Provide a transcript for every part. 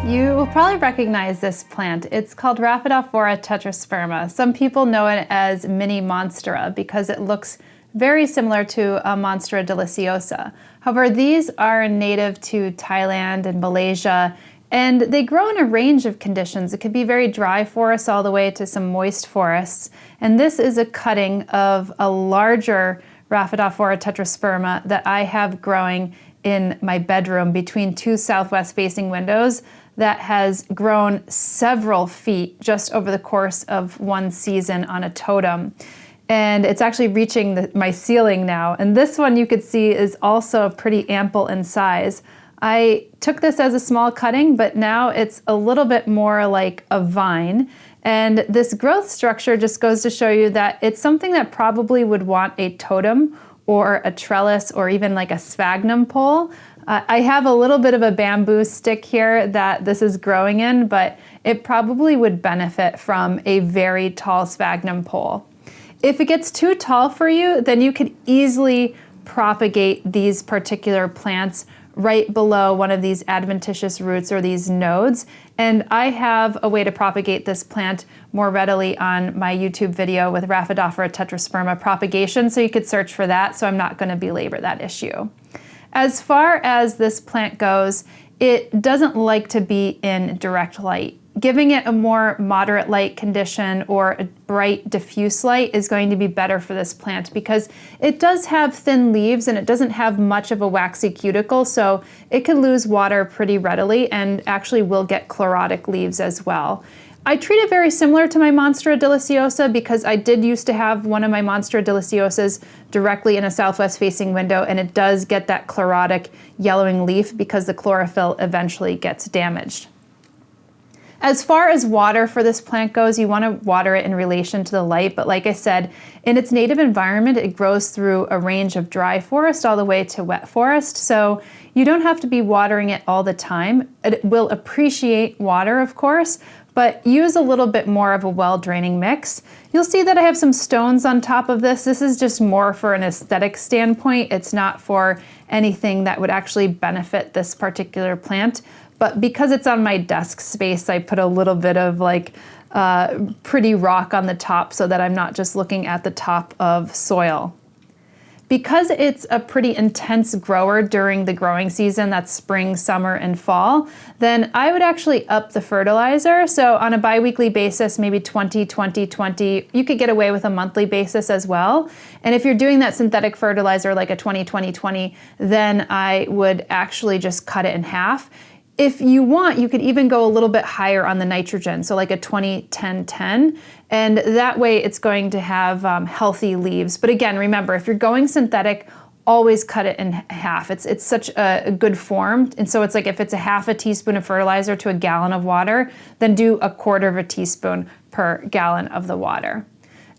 You will probably recognize this plant. It's called Rhaphidophora tetrasperma. Some people know it as mini monstera because it looks very similar to a Monstera deliciosa. However, these are native to Thailand and Malaysia, and they grow in a range of conditions. It could be very dry forests all the way to some moist forests. And this is a cutting of a larger Rhaphidophora tetrasperma that I have growing in my bedroom between two southwest facing windows that has grown several feet just over the course of one season on a totem. And it's actually reaching my ceiling now. And this one you could see is also pretty ample in size. I took this as a small cutting, but now it's a little bit more like a vine. And this growth structure just goes to show you that it's something that probably would want a totem or a trellis or even like a sphagnum pole. I have a little bit of a bamboo stick here that this is growing in, but it probably would benefit from a very tall sphagnum pole. If it gets too tall for you, then you could easily propagate these particular plants right below one of these adventitious roots or these nodes. And I have a way to propagate this plant more readily on my YouTube video with Rhaphidophora tetrasperma propagation, so you could search for that, so I'm not going to belabor that issue. As far as this plant goes, it doesn't like to be in direct light. Giving it a more moderate light condition or a bright diffuse light is going to be better for this plant because it does have thin leaves and it doesn't have much of a waxy cuticle, so it can lose water pretty readily and actually will get chlorotic leaves as well. I treat it very similar to my Monstera deliciosa because I did used to have one of my Monstera deliciosas directly in a southwest facing window, and it does get that chlorotic yellowing leaf because the chlorophyll eventually gets damaged. As far as water for this plant goes, you want to water it in relation to the light, but like I said, in its native environment, it grows through a range of dry forest all the way to wet forest, so you don't have to be watering it all the time. It will appreciate water, of course, but use a little bit more of a well-draining mix. You'll see that I have some stones on top of this. This is just more for an aesthetic standpoint. It's not for anything that would actually benefit this particular plant. But because it's on my desk space, I put a little bit of like pretty rock on the top so that I'm not just looking at the top of soil. Because it's a pretty intense grower during the growing season, that's spring, summer, and fall, then I would actually up the fertilizer. So on a bi-weekly basis, maybe 20, 20, 20. You could get away with a monthly basis as well. And if you're doing that synthetic fertilizer like a 20, 20, 20, then I would actually just cut it in half. If you want, you could even go a little bit higher on the nitrogen, so like a 20, 10, 10, and that way it's going to have healthy leaves. But again, remember, if you're going synthetic, always cut it in half. It's such a good form, and so it's like if it's a half a teaspoon of fertilizer to a gallon of water, then do a quarter of a teaspoon per gallon of the water.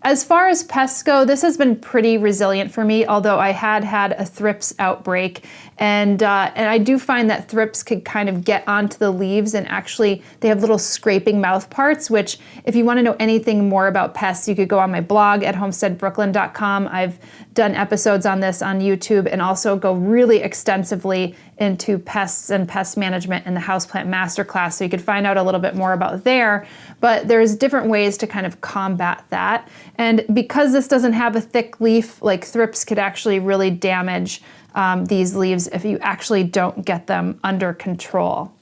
As far as pests go, this has been pretty resilient for me, although I had a thrips outbreak. And I do find that thrips could kind of get onto the leaves, and actually they have little scraping mouth parts, which if you want to know anything more about pests, you could go on my blog at homesteadbrooklyn.com. I've done episodes on this on YouTube and also go really extensively into pests and pest management in the Houseplant Masterclass, so you could find out a little bit more about there. But there's different ways to kind of combat that. And because this doesn't have a thick leaf, like thrips could actually really damage these leaves if you actually don't get them under control.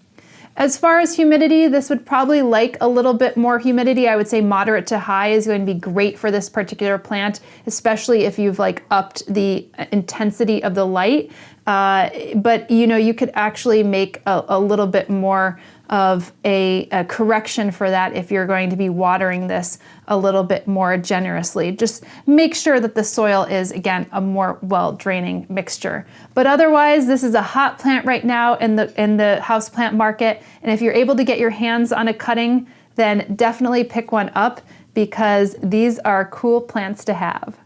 As far as humidity, this would probably like a little bit more humidity. I would say moderate to high is going to be great for this particular plant, especially if you've like upped the intensity of the light. But you know, you could actually make a little bit more of a correction for that if you're going to be watering this a little bit more generously. Just make sure that the soil is, again, a more well-draining mixture. But otherwise, this is a hot plant right now in the houseplant market, and if you're able to get your hands on a cutting, then definitely pick one up because these are cool plants to have.